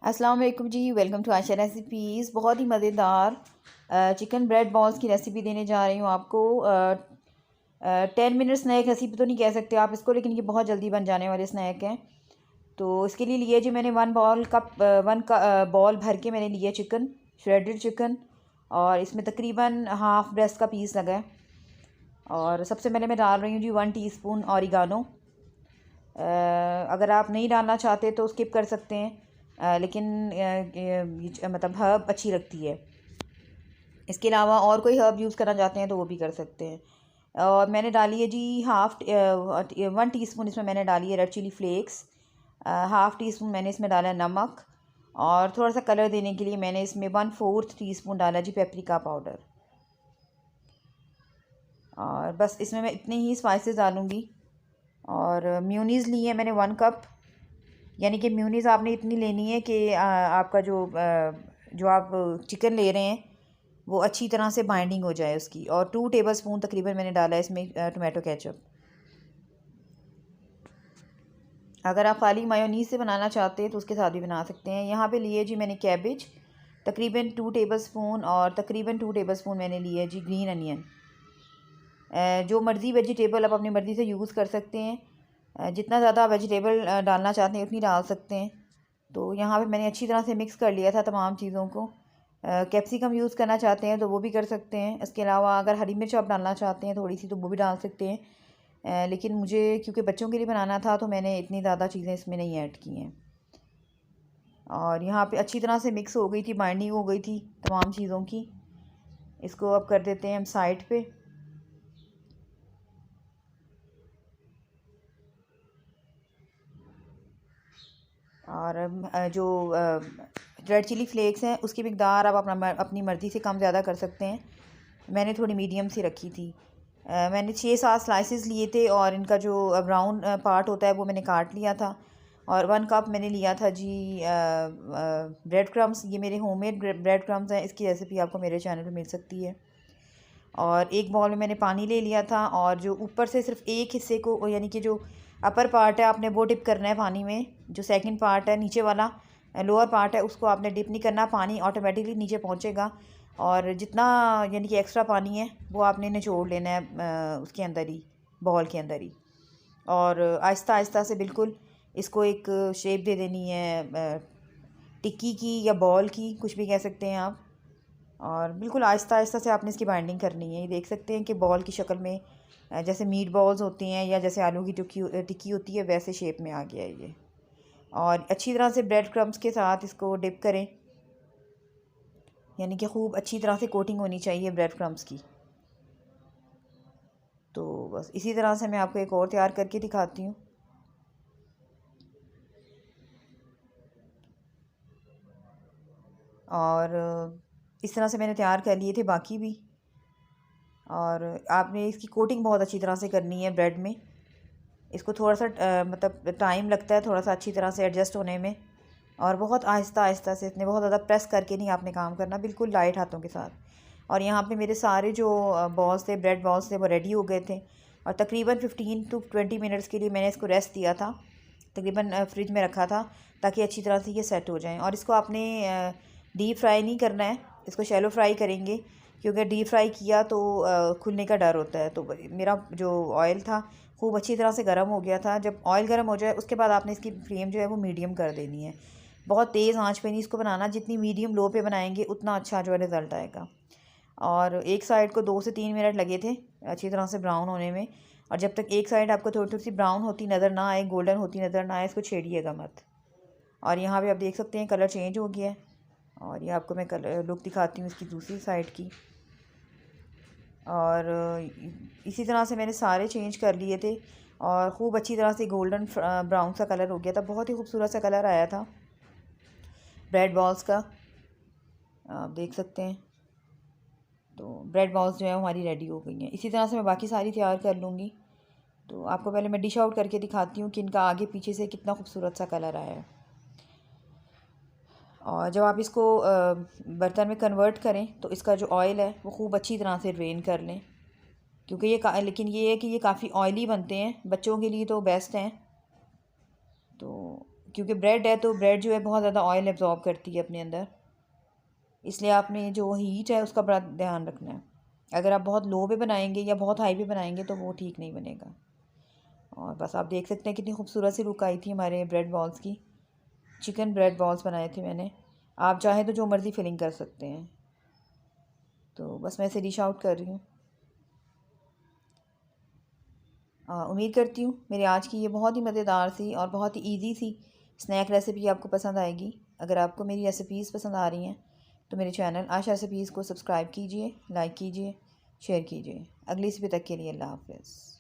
अस्सलाम वालेकुम जी। Welcome to Asha recipes. बहुत ही मज़ेदार चिकन ब्रेड बॉल्स की रेसिपी देने जा रही हूँ आपको। 10 मिनट स्नैक रेसिपी तो नहीं कह सकते आप इसको, लेकिन ये बहुत जल्दी बन जाने वाले स्नैक हैं। तो इसके लिए लिए जी मैंने वन बॉल भर के मैंने लिया चिकन, श्रेडेड चिकन, और इसमें तकरीबन हाफ़ ब्रेस्ट का पीस लगा है। और सबसे पहले मैं डाल रही हूँ जी 1 टीस्पून ऑरिगानो। अगर आप नहीं डालना चाहते तो स्किप कर सकते हैं, लेकिन मतलब हर्ब अच्छी लगती है। इसके अलावा और कोई हर्ब यूज़ करना चाहते हैं तो वो भी कर सकते हैं। और मैंने डाली है जी 1 टीस्पून, इसमें मैंने डाली है रेड चिली फ्लेक्स। 1/2 टीस्पून मैंने इसमें डाला है नमक, और थोड़ा सा कलर देने के लिए मैंने इसमें 1/4 टीस्पून डाला जी पेपरिका पाउडर। और बस इसमें मैं इतने ही स्पाइसेस डालूँगी। और म्यूनीज़ ली है मैंने 1 कप, यानी कि म्यूनीज़ आपने इतनी लेनी है कि आपका जो आप चिकन ले रहे हैं वो अच्छी तरह से बाइंडिंग हो जाए उसकी। और 2 टेबलस्पून तकरीबन मैंने डाला है इसमें टोमेटो केचप। अगर आप खाली मायोनीज़ से बनाना चाहते हैं तो उसके साथ भी बना सकते हैं। यहाँ पे लिए जी मैंने कैबेज तकरीबन 2 टेबलस्पून, और तकरीबन 2 टेबलस्पून मैंने लिए जी ग्रीन अनियन। जो मर्ज़ी वेजिटेबल आप अपनी मर्ज़ी से यूज़ कर सकते हैं। जितना ज़्यादा वेजिटेबल डालना चाहते हैं उतनी डाल सकते हैं। तो यहाँ पे मैंने अच्छी तरह से मिक्स कर लिया था तमाम चीज़ों को। कैप्सिकम यूज़ करना चाहते हैं तो वो भी कर सकते हैं। इसके अलावा अगर हरी मिर्च आप डालना चाहते हैं थोड़ी सी तो वो भी डाल सकते हैं। लेकिन मुझे क्योंकि बच्चों के लिए बनाना था तो मैंने इतनी ज़्यादा चीज़ें इसमें नहीं ऐड की हैं। और यहाँ पे अच्छी तरह से मिक्स हो गई थी, बाइंडिंग हो गई थी तमाम चीज़ों की। इसको अब कर देते हैं हम साइड पे। और जो रेड चिली फ्लेक्स हैं उसकी मिकदार आप अपनी मर्ज़ी से कम ज़्यादा कर सकते हैं। मैंने थोड़ी मीडियम सी रखी थी। मैंने 6-7 स्लाइसेस लिए थे, और इनका जो ब्राउन पार्ट होता है वो मैंने काट लिया था। और 1 कप मैंने लिया था जी ब्रेड क्रम्स। ये मेरे होममेड ब्रेड क्रम्स हैं, इसकी रेसिपी आपको मेरे चैनल पे मिल सकती है। और एक बाउल में मैंने पानी ले लिया था, और जो ऊपर से सिर्फ एक हिस्से को, यानी कि जो अपर पार्ट है आपने वो डिप करना है पानी में। जो सेकंड पार्ट है नीचे वाला लोअर पार्ट है उसको आपने डिप नहीं करना, पानी ऑटोमेटिकली नीचे पहुंचेगा। और जितना यानी कि एक्स्ट्रा पानी है वो आपने निचोड़ लेना है उसके अंदर ही, बॉल के अंदर ही। और आहिस्ता आहिस्ता से बिल्कुल इसको एक शेप दे देनी है, टिक्की की या बॉल की, कुछ भी कह सकते हैं आप। और बिल्कुल आहिस्ता आहिस्ता से आपने इसकी बाइंडिंग करनी है। ये देख सकते हैं कि बॉल की शक्ल में, जैसे मीट बॉल्स होती हैं या जैसे आलू की टिक्की होती है, वैसे शेप में आ गया है ये। और अच्छी तरह से ब्रेड क्रम्स के साथ इसको डिप करें, यानी कि खूब अच्छी तरह से कोटिंग होनी चाहिए ब्रेड क्रम्स की। तो बस इसी तरह से मैं आपको एक और तैयार करके दिखाती हूँ। और इस तरह से मैंने तैयार कर लिए थे बाकी भी। और आपने इसकी कोटिंग बहुत अच्छी तरह से करनी है ब्रेड में। इसको थोड़ा सा मतलब टाइम लगता है थोड़ा सा अच्छी तरह से एडजस्ट होने में। और बहुत आहिस्ता आहिस्ता से, इतने बहुत ज़्यादा प्रेस करके नहीं आपने काम करना, बिल्कुल लाइट हाथों के साथ। और यहाँ पे मेरे सारे जो बॉल्स थे, ब्रेड बॉल्स थे, वो रेडी हो गए थे। और तकरीबन 15 to 20 मिनट्स के लिए मैंने इसको रेस्ट दिया था, तकरीबन फ्रिज में रखा था ताकि अच्छी तरह से ये सेट हो जाएँ। और इसको आपने डीप फ्राई नहीं करना है, इसको शैलो फ्राई करेंगे, क्योंकि डीप फ्राई किया तो खुलने का डर होता है। तो मेरा जो ऑयल था खूब अच्छी तरह से गर्म हो गया था। जब ऑयल गर्म हो जाए उसके बाद आपने इसकी फ्लेम जो है वो मीडियम कर देनी है। बहुत तेज़ आंच पे नहीं इसको बनाना, जितनी मीडियम लो पे बनाएंगे उतना अच्छा जो है रिज़ल्ट आएगा। और एक साइड को 2 से 3 मिनट लगे थे अच्छी तरह से ब्राउन होने में। और जब तक एक साइड आपको थोड़ी थोड़ी सी ब्राउन होती नज़र ना आए, गोल्डन होती नज़र ना आए, इसको छेड़िएगा मत। और यहाँ पे आप देख सकते हैं कलर चेंज हो गया है। और ये आपको मैं कलर लुक दिखाती हूँ इसकी दूसरी साइड की। और इसी तरह से मैंने सारे चेंज कर लिए थे, और ख़ूब अच्छी तरह से गोल्डन ब्राउन सा कलर हो गया था। बहुत ही खूबसूरत सा कलर आया था ब्रेड बॉल्स का, आप देख सकते हैं। तो ब्रेड बॉल्स जो है हमारी रेडी हो गई हैं। इसी तरह से मैं बाकी सारी तैयार कर लूँगी। तो आपको पहले मैं डिश आउट करके दिखाती हूँ कि इनका आगे पीछे से कितना खूबसूरत सा कलर आया है। और जब आप इसको बर्तन में कन्वर्ट करें तो इसका जो ऑयल है वो खूब अच्छी तरह से ड्रेन कर लें, क्योंकि लेकिन ये है कि ये काफ़ी ऑयली बनते हैं, बच्चों के लिए तो बेस्ट हैं। तो क्योंकि ब्रेड है तो ब्रेड जो है बहुत ज़्यादा ऑयल एब्जॉर्ब करती है अपने अंदर, इसलिए आपने जो हीट है उसका बड़ा ध्यान रखना है। अगर आप बहुत लो पे बनाएंगे या बहुत हाई पे बनाएंगे तो वो ठीक नहीं बनेगा। और बस आप देख सकते हैं कितनी खूबसूरत सी लुक आई थी हमारे ब्रेड बॉल्स की। चिकन ब्रेड बॉल्स बनाए थे मैंने। आप चाहें तो जो मर्ज़ी फिलिंग कर सकते हैं। तो बस मैं इसे डिश आउट कर रही हूँ। उम्मीद करती हूँ मेरी आज की ये बहुत ही मज़ेदार सी और बहुत ही ईजी सी स्नैक रेसिपी आपको पसंद आएगी। अगर आपको मेरी रेसिपीज़ पसंद आ रही हैं तो मेरे चैनल आशा रेसिपीज़ को सब्सक्राइब कीजिए, लाइक कीजिए, शेयर कीजिए। अगली रेसिपी तक के लिए अल्लाह हाफ़िज़।